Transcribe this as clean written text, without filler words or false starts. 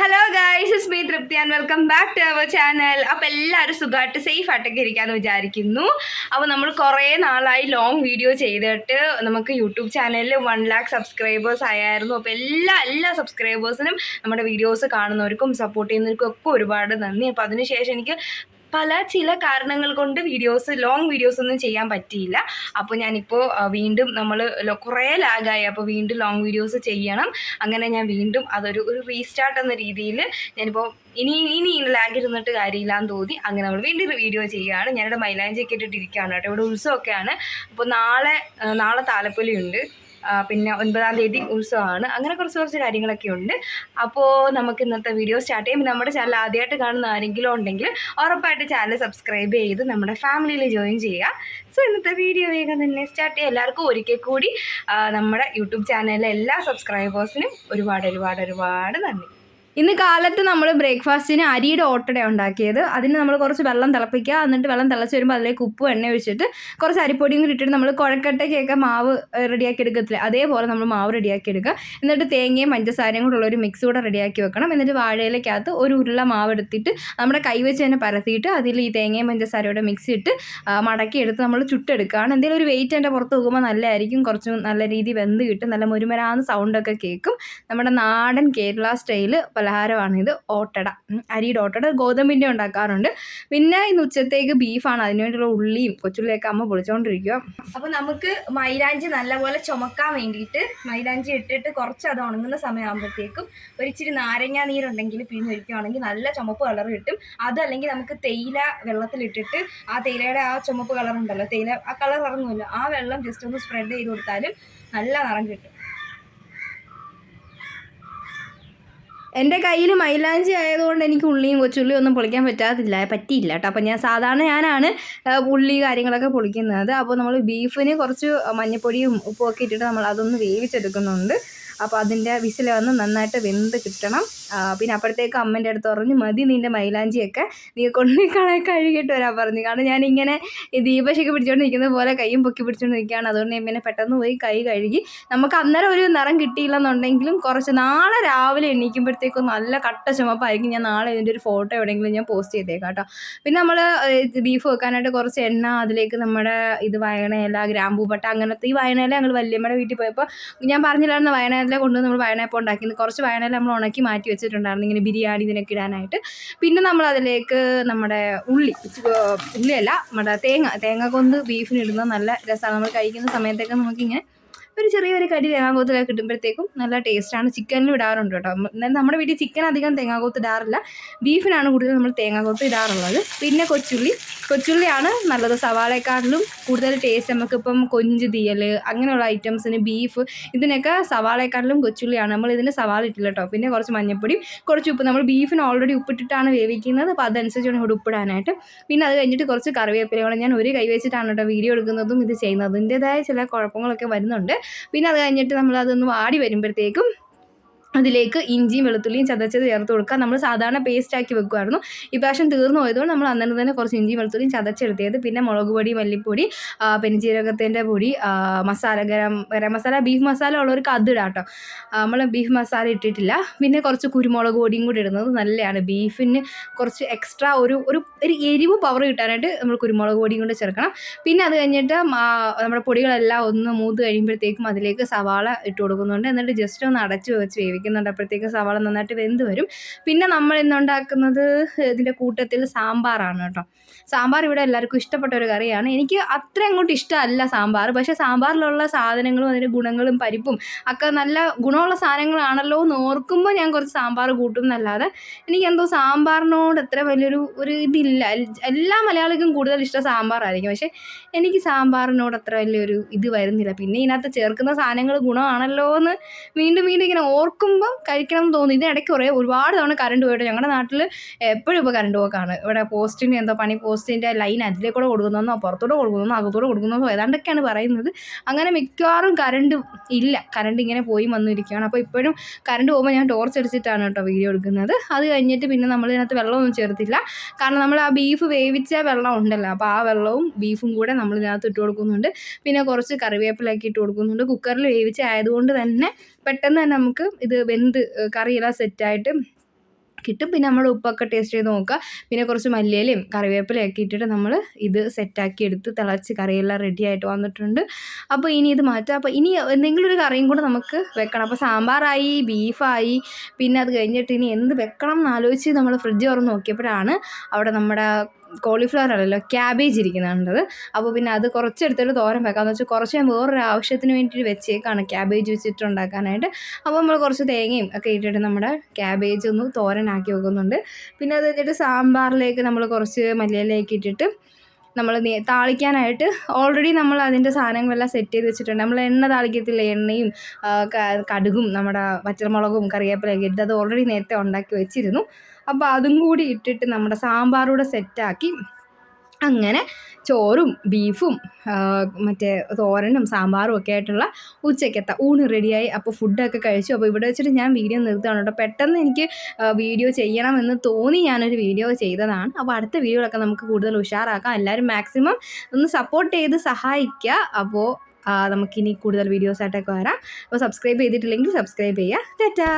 Hello guys, it's me Tripti and welcome back to our channel. അപ്പോൾ എല്ലാവരും സുഖമായിട്ട് safe ആയിട്ടൊക്കെ ഇരിക്കാമെന്ന് വിചാരിക്കുന്നു. അപ്പോൾ നമ്മൾ കുറേ നാളായി ലോങ് വീഡിയോ ചെയ്തിട്ട് നമുക്ക് യൂട്യൂബ് ചാനലിൽ 1,00,000 സബ്സ്ക്രൈബേഴ്സ് ആയിരുന്നു. അപ്പോൾ എല്ലാ സബ്സ്ക്രൈബേഴ്സിനും നമ്മുടെ വീഡിയോസ് കാണുന്നവർക്കും സപ്പോർട്ട് ചെയ്യുന്നവർക്കും ഒക്കെ ഒരുപാട് നന്ദി. അപ്പോൾ അതിനുശേഷം എനിക്ക് ചില കാരണങ്ങൾ കൊണ്ട് ലോങ് വീഡിയോസ് ഒന്നും ചെയ്യാൻ പറ്റിയില്ല. അപ്പോൾ ഞാനിപ്പോൾ വീണ്ടും നമ്മൾ കുറേ ലാഗായി, അപ്പോൾ വീണ്ടും ലോങ് വീഡിയോസ് ചെയ്യണം. അങ്ങനെ ഞാൻ വീണ്ടും അതൊരു റീസ്റ്റാർട്ട് എന്ന രീതിയിൽ ഞാനിപ്പോൾ ഇനി ലാഗ് ഇരുന്നിട്ട് കാര്യമില്ലാന്ന് തോന്നി. അങ്ങനെ നമ്മൾ വീണ്ടും വീഡിയോ ചെയ്യുകയാണ്. ഞാനിവിടെ മൈലാഞ്ചിയൊക്കെ ഇട്ടിട്ടിരിക്കുകയാണ് കേട്ടോ. ഇവിടെ ഉത്സവമൊക്കെയാണ്. അപ്പോൾ നാളെ താലപ്പൊലിയുണ്ട്, പിന്നെ 9-ാം തീയതി ഉത്സവമാണ്. അങ്ങനെ കുറച്ച് കാര്യങ്ങളൊക്കെ ഉണ്ട്. അപ്പോൾ നമുക്ക് ഇന്നത്തെ വീഡിയോ സ്റ്റാർട്ട് ചെയ്യും. നമ്മുടെ ചാനൽ ആദ്യമായിട്ട് കാണുന്ന ആരെങ്കിലും ഉണ്ടെങ്കിൽ ഉറപ്പായിട്ട് ചാനൽ സബ്സ്ക്രൈബ് ചെയ്ത് നമ്മുടെ ഫാമിലിയിൽ ജോയിൻ ചെയ്യുക. സോ ഇന്നത്തെ വീഡിയോ വേഗം തന്നെ സ്റ്റാർട്ട് ചെയ്യുക. എല്ലാവർക്കും ഒരിക്കൽ കൂടി നമ്മുടെ യൂട്യൂബ് ചാനലിലെ എല്ലാ സബ്സ്ക്രൈബേഴ്സിനും ഒരുപാട് നന്ദി. ഇന്ന് കാലത്ത് നമ്മൾ ബ്രേക്ക്ഫാസ്റ്റിന് അരിയുടെ ഓട്ടട ഉണ്ടാക്കിയത്. അതിന് നമ്മൾ കുറച്ച് വെള്ളം തിളപ്പിക്കുക. എന്നിട്ട് വെള്ളം തിളച്ച് വരുമ്പോൾ അതിലേക്ക് ഉപ്പും എണ്ണ ഒഴിച്ചിട്ട് കുറച്ച് അരിപ്പൊടിയും കൂടി ഇട്ടിട്ട് നമ്മൾ കുഴക്കട്ടയ്ക്കൊക്കെ മാവ് റെഡിയാക്കി എടുക്കത്തില്ല, അതേപോലെ നമ്മൾ മാവ് റെഡിയാക്കി എടുക്കുക. എന്നിട്ട് തേങ്ങയും പഞ്ചസാരയും കൂടെ ഉള്ളൊരു മിക്സ് കൂടെ റെഡിയാക്കി വെക്കണം. എന്നിട്ട് വാഴയിലേക്കകത്ത് ഒരു ഉരുള മാവ് എടുത്തിട്ട് നമ്മുടെ കൈവച്ച് തന്നെ പരത്തിയിട്ട് അതിൽ ഈ തേങ്ങയും പഞ്ചസാരയുടെ മിക്സ് ഇട്ട് മടക്കി എടുത്ത് നമ്മൾ ചുട്ടെടുക്കുകയാണ്. എന്തെങ്കിലും ഒരു വെയിറ്റ് എൻ്റെ പുറത്ത് നോക്കുമ്പോൾ നല്ലതായിരിക്കും. കുറച്ച് നല്ല രീതിയിൽ വെന്ത് കിട്ടും. നല്ല മുരുമരാന്ന് സൗണ്ടൊക്കെ കേൾക്കും. നമ്മുടെ നാടൻ കേരള സ്റ്റൈല് പലഹാരമാണിത്, ഓട്ടട. അരിയുടെ ഓട്ടട ഗോതമ്പിൻ്റെ ഉണ്ടാക്കാറുണ്ട്. പിന്നെ ഇന്ന് ഉച്ചത്തേക്ക് ബീഫാണ്. അതിനുവേണ്ടിയുള്ള ഉള്ളിയും കൊച്ചുള്ളിയൊക്കെ അമ്മ പൊളിച്ചുകൊണ്ടിരിക്കുക. അപ്പോൾ നമുക്ക് മൈലാഞ്ചി നല്ലപോലെ ചുമക്കാൻ വേണ്ടിയിട്ട് മൈലാഞ്ചി ഇട്ടിട്ട് കുറച്ച് അത് ഉണങ്ങുന്ന സമയമാകുമ്പോഴത്തേക്കും ഒരിച്ചിരി നാരങ്ങ നീരുണ്ടെങ്കിൽ പിഴിഞ്ഞൊഴിക്കുകയാണെങ്കിൽ നല്ല ചുമപ്പ് കളർ കിട്ടും. അതല്ലെങ്കിൽ നമുക്ക് തേയില വെള്ളത്തിലിട്ടിട്ട് ആ തേയിലയുടെ ആ ചുമപ്പ് കളർ ഉണ്ടല്ലോ, തേയില ആ കളർ ഇറങ്ങുമല്ലോ, ആ വെള്ളം ജസ്റ്റ് ഒന്ന് സ്പ്രെഡ് ചെയ്ത് കൊടുത്താലും നല്ല നിറം കിട്ടും. എൻ്റെ കയ്യിൽ മൈലാഞ്ചി ആയതുകൊണ്ട് എനിക്ക് ഉള്ളിയും കൊച്ചുള്ളിയും ഒന്നും പൊളിക്കാൻ പറ്റിയില്ല കേട്ടോ. അപ്പോൾ ഞാനാണ് ഉള്ളി കാര്യങ്ങളൊക്കെ പൊളിക്കുന്നത്. അപ്പോൾ നമ്മൾ ബീഫിന് കുറച്ച് മഞ്ഞൾപ്പൊടിയും ഉപ്പുമൊക്കെ ഇട്ടിട്ട് നമ്മൾ അതൊന്ന് വേവിച്ചെടുക്കുന്നുണ്ട്. അപ്പോൾ അതിൻ്റെ വിസിൽ വന്ന് നന്നായിട്ട് വെന്ത് കിട്ടണം. പിന്നെ അപ്പോഴത്തേക്ക് അമ്മേൻ്റെ അടുത്ത് പറഞ്ഞു, മതി നിൻ്റെ മൈലാഞ്ചിയൊക്കെ നീ കഴുകിയിട്ട് വരാൻ പറഞ്ഞു. കാരണം ഞാനിങ്ങനെ ഈ ദീപശിക്ക് പിടിച്ചുകൊണ്ട് നിൽക്കുന്ന പോലെ കൈയും പൊക്കി പിടിച്ചുകൊണ്ട് നിൽക്കുകയാണ്. അതുകൊണ്ട് ഞാൻ പിന്നെ പെട്ടെന്ന് പോയി കൈ കഴുകി. നമുക്ക് അന്നേരം ഒരു നിറം കിട്ടിയില്ലെന്നുണ്ടെങ്കിലും കുറച്ച് നാളെ രാവിലെ എണീക്കുമ്പോഴത്തേക്കും നല്ല കട്ട ചുമപ്പായിരിക്കും. ഞാൻ നാളെ ഇതിൻ്റെ ഒരു ഫോട്ടോ എവിടെയെങ്കിലും ഞാൻ പോസ്റ്റ് ചെയ്തേക്കാം കേട്ടോ. പിന്നെ നമ്മൾ ബീഫ് വെക്കാനായിട്ട് കുറച്ച് എണ്ണ, അതിലേക്ക് നമ്മുടെ വയണയില, ഗ്രാമ്പൂപ്പട്ട, അങ്ങനത്തെ ഈ വയണയില ഞങ്ങൾ വല്യമ്മയുടെ വീട്ടിൽ പോയപ്പോൾ ഞാൻ പറഞ്ഞില്ലായിരുന്നു, വയണയില കൊണ്ട് നമ്മൾ വയണയപ്പം ഉണ്ടാക്കിയത്. കുറച്ച് വയണയില നമ്മൾ ഉണക്കി മാറ്റി വെച്ചിട്ടുണ്ടായിരുന്നു ഇങ്ങനെ ബിരിയാണി ഇതിനൊക്കെ ഇടാനായിട്ട്. പിന്നെ നമ്മൾ അതിലേക്ക് നമ്മുടെ ഉള്ളിയല്ല, നമ്മുടെ തേങ്ങ കൊണ്ട് ബീഫിന് ഇടുന്നത് നല്ല രസമാണ്. നമ്മൾ കഴിക്കുന്ന സമയത്തൊക്കെ നമുക്കിങ്ങനെ ഒരു ചെറിയൊരു കടി തേങ്ങാക്കൊത്തൊക്കെ കിട്ടുമ്പോഴത്തേക്കും നല്ല ടേസ്റ്റാണ്. ചിക്കനിലും ഇടാറുണ്ട് കേട്ടോ. എന്നാലും നമ്മുടെ വീട്ടിൽ ചിക്കൻ അധികം തേങ്ങാക്കൊത്ത് ഇടാറില്ല, ബീഫിനാണ് കൂടുതൽ നമ്മൾ തേങ്ങാക്കൊത്ത് ഇടാറുള്ളത്. പിന്നെ കൊച്ചുള്ളിയാണ് നല്ലത്. സവാളയെക്കാട്ടിലും കൂടുതൽ ടേസ്റ്റ് നമുക്കിപ്പം കൊഞ്ച് തീയൽ അങ്ങനെയുള്ള ഐറ്റംസിന് ബീഫ് ഇതിനൊക്കെ സവാളയെക്കാട്ടിലും കൊച്ചുള്ളിയാണ്. നമ്മൾ ഇതിന് സവാള ഇട്ടില്ല കേട്ടോ. പിന്നെ കുറച്ച് മഞ്ഞൾപ്പൊടിയും കുറച്ച് ഉപ്പ്. നമ്മൾ ബീഫിന് ഓൾറെഡി ഉപ്പിട്ടിട്ടാണ് വേവിക്കുന്നത്, അപ്പോൾ അതനുസരിച്ച് വേണം ഇവിടെ ഉപ്പിടാനായിട്ട്. പിന്നെ അത് കഴിഞ്ഞിട്ട് കുറച്ച് കറിവേപ്പിലകൾ. ഞാൻ ഒരു കൈ വെച്ചിട്ടാണ് കേട്ടോ വീഡിയോ എടുക്കുന്നതും ഇത് ചെയ്യുന്നതും. ഇതിൻ്റേതായ ചില കുഴപ്പങ്ങളൊക്കെ വരുന്നുണ്ട്. പിന്നെ അത് കഴിഞ്ഞിട്ട് നമ്മൾ അതൊന്ന് വാടി വരുമ്പോഴത്തേക്കും അതിലേക്ക് ഇഞ്ചിയും വെളുത്തുള്ളിയും ചതച്ചത് ചേർത്ത് കൊടുക്കുക. നമ്മൾ സാധാരണ പേസ്റ്റാക്കി വെക്കുമായിരുന്നു. ഈ പ്രാവശ്യം തീർന്നു പോയതുകൊണ്ട് നമ്മൾ അന്നേരം തന്നെ കുറച്ച് ഇഞ്ചിയും വെളുത്തുള്ളിയും ചതച്ചെടുത്തത്. പിന്നെ മുളക് പൊടി, മല്ലിപ്പൊടി, പെരുംജീരകത്തിൻ്റെ പൊടി, മസാല, ഗരം മസാല, ബീഫ് മസാല ഉള്ളവർക്ക് അതിടാം കേട്ടോ. നമ്മൾ ബീഫ് മസാല ഇട്ടിട്ടില്ല. പിന്നെ കുറച്ച് കുരുമുളക് പൊടിയും കൂടി ഇടുന്നത് നല്ലതാണ്. ബീഫിന് കുറച്ച് എക്സ്ട്രാ ഒരു എരിവ് പവർ കിട്ടാനായിട്ട് നമ്മൾ കുരുമുളക് പൊടിയും കൂടി ചേർക്കണം. പിന്നെ അത് കഴിഞ്ഞിട്ട് നമ്മുടെ പൊടികളെല്ലാം ഒന്ന് മൂത്ത് കഴിയുമ്പോഴത്തേക്കും അതിലേക്ക് സവാള ഇട്ട് കൊടുക്കുന്നുണ്ട്. എന്നിട്ട് ജസ്റ്റ് ഒന്ന് അടച്ച് വെച്ച് വേവിക്കുന്നുണ്ട്. അപ്പോഴത്തേക്കും സവാള നന്നായിട്ട് വെന്ത് വരും. പിന്നെ നമ്മൾ ഇന്നുണ്ടാക്കുന്നത് ഇതിൻ്റെ കൂട്ടത്തിൽ സാമ്പാറാണ് കേട്ടോ. സാമ്പാർ ഇവിടെ എല്ലാവർക്കും ഇഷ്ടപ്പെട്ട ഒരു കറിയാണ്. എനിക്ക് അത്ര അങ്ങോട്ട് ഇഷ്ടമല്ല സാമ്പാർ. പക്ഷേ സാമ്പാറിലുള്ള സാധനങ്ങളും അതിൻ്റെ ഗുണങ്ങളും പരിപ്പും ഒക്കെ നല്ല ഗുണമുള്ള സാധനങ്ങളാണല്ലോ എന്ന് ഓർക്കുമ്പോൾ ഞാൻ കുറച്ച് സാമ്പാർ കൂട്ടും എന്നല്ലാതെ എനിക്കെന്തോ സാമ്പാറിനോട് അത്ര വലിയൊരു ഇതില്ല. എല്ലാ മലയാളികൾക്കും കൂടുതൽ ഇഷ്ടം സാമ്പാറായിരിക്കും. പക്ഷേ എനിക്ക് സാമ്പാറിനോട് അത്ര വലിയൊരു ഇത് വരുന്നില്ല. പിന്നെ ഇതിനകത്ത് ചേർക്കുന്ന സാധനങ്ങൾ ഗുണമാണല്ലോ എന്ന് വീണ്ടും ഇങ്ങനെ ഓർക്കുമ്പം കഴിക്കണം എന്ന് തോന്നി. ഇതിനിടയ്ക്ക് ഒരുപാട് തവണ കറണ്ട് പോയിട്ട് ഞങ്ങളുടെ നാട്ടിൽ എപ്പോഴും ഇപ്പോൾ കറണ്ട് പോക്കാണ്. ഇവിടെ പോസ്റ്റിന് എന്തോ പണി, പോസ്റ്റിൻ്റെ ലൈൻ അതിലേക്കൂടെ കൊടുക്കുന്നതെന്നോ പുറത്തോടെ കൊടുക്കുന്നതെന്നോ അകത്തോടെ കൊടുക്കുന്നതെന്നോ ഏതാണ്ടൊക്കെയാണ് പറയുന്നത്. അങ്ങനെ മിക്കവാറും കറണ്ട് ഇല്ല. കറണ്ട് ഇങ്ങനെ പോയി വന്നിരിക്കുകയാണ്. അപ്പോൾ ഇപ്പോഴും കറണ്ട് പോകുമ്പോൾ ഞാൻ ടോർച്ച് അടിച്ചിട്ടാണ് കേട്ടോ വീഡിയോ എടുക്കുന്നത്. അത് കഴിഞ്ഞിട്ട് പിന്നെ നമ്മൾ ഇതിനകത്ത് വെള്ളമൊന്നും ചേർത്തില്ല. കാരണം നമ്മൾ ആ ബീഫ് വേവിച്ച വെള്ളം ഉണ്ടല്ലോ, അപ്പോൾ ആ വെള്ളവും ബീഫും കൂടെ നമ്മൾ ഇതിനകത്ത് ഇട്ട് കൊടുക്കുന്നുണ്ട്. പിന്നെ കുറച്ച് കറിവേപ്പിലൊക്കെ ഇട്ട് കൊടുക്കുന്നുണ്ട്. കുക്കറിൽ വേവിച്ച ആയതുകൊണ്ട് തന്നെ പെട്ടെന്ന് തന്നെ നമുക്ക് ഇത് വെന്ത് കറിയെല്ലാം സെറ്റായിട്ട് കിട്ടും. പിന്നെ നമ്മൾ ഉപ്പൊക്കെ ടേസ്റ്റ് ചെയ്ത് നോക്കുക. പിന്നെ കുറച്ച് മല്ലിയിലയും കറിവേപ്പിലയൊക്കെ ഇട്ടിട്ട് നമ്മൾ ഇത് സെറ്റാക്കി എടുത്ത് തിളച്ച് കറിയെല്ലാം റെഡി ആയിട്ട് വന്നിട്ടുണ്ട്. അപ്പോൾ ഇനി ഇത് മാറ്റാം. അപ്പോൾ ഇനി എന്തെങ്കിലും ഒരു കറിയും കൂടെ നമുക്ക് വെക്കണം. അപ്പോൾ സാമ്പാറായി, ബീഫായി, പിന്നെ അത് കഴിഞ്ഞിട്ട് ഇനി എന്ത് വെക്കണം എന്നാലോചിച്ച് നമ്മൾ ഫ്രിഡ്ജ് തുറന്ന് നോക്കിയപ്പോഴാണ് അവിടെ നമ്മുടെ കോളിഫ്ലവർ അല്ലല്ലോ ക്യാബേജ് ഇരിക്കുന്നുണ്ടത്. അപ്പോൾ പിന്നെ അത് കുറച്ചെടുത്തിട്ട് തോരൻ വെക്കാമെന്ന് വെച്ചാൽ കുറച്ച് ഞാൻ വേറൊരു ആവശ്യത്തിന് വേണ്ടിയിട്ട് വെച്ചേക്കാണ് ക്യാബേജ് വെച്ചിട്ട് ഉണ്ടാക്കാനായിട്ട്. അപ്പോൾ നമ്മൾ കുറച്ച് തേങ്ങയും ഒക്കെ ഇട്ടിട്ട് നമ്മുടെ ക്യാബേജ് ഒന്ന് തോരനാക്കി വെക്കുന്നുണ്ട്. പിന്നെ അത് കഴിഞ്ഞിട്ട് സാമ്പാറിലേക്ക് നമ്മൾ കുറച്ച് മല്ലിയിലയൊക്കെ ഇട്ടിട്ട് നമ്മൾ താളിക്കാനായിട്ട് ഓൾറെഡി നമ്മൾ അതിൻ്റെ സാധനങ്ങളെല്ലാം സെറ്റ് ചെയ്ത് വെച്ചിട്ടുണ്ട്. നമ്മൾ എണ്ണ താളിക്കത്തില്ല, എണ്ണയും കടുകും നമ്മുടെ പച്ചമുളകും കറിവേപ്പിലയൊക്കെ ഇട്ട് അത് ഓൾറെഡി നേരത്തെ ഉണ്ടാക്കി വെച്ചിരുന്നു. അപ്പോൾ അതും കൂടി ഇട്ടിട്ട് നമ്മുടെ സാമ്പാറൂടെ സെറ്റാക്കി അങ്ങനെ ചോറും ബീഫും മറ്റേ തോരനും സാമ്പാറും ഒക്കെ ആയിട്ടുള്ള ഉച്ചയ്ക്കത്തെ ഊണ് റെഡിയായി. അപ്പോൾ ഫുഡൊക്കെ കഴിച്ചു. അപ്പോൾ ഇവിടെ വെച്ചിട്ട് ഞാൻ വീഡിയോ നിർത്തുകയാണ് കേട്ടോ. പെട്ടെന്ന് എനിക്ക് വീഡിയോ ചെയ്യണമെന്ന് തോന്നി ഞാനൊരു വീഡിയോ ചെയ്തതാണ്. അപ്പോൾ അടുത്ത വീഡിയോകളൊക്കെ നമുക്ക് കൂടുതൽ ഉഷാറാക്കാം. എല്ലാവരും മാക്സിമം ഒന്ന് സപ്പോർട്ട് ചെയ്ത് സഹായിക്കുക. അപ്പോൾ നമുക്കിനി കൂടുതൽ വീഡിയോസായിട്ടൊക്കെ വരാം. അപ്പോൾ സബ്സ്ക്രൈബ് ചെയ്തിട്ടില്ലെങ്കിൽ സബ്സ്ക്രൈബ് ചെയ്യുക. ടാറ്റാ.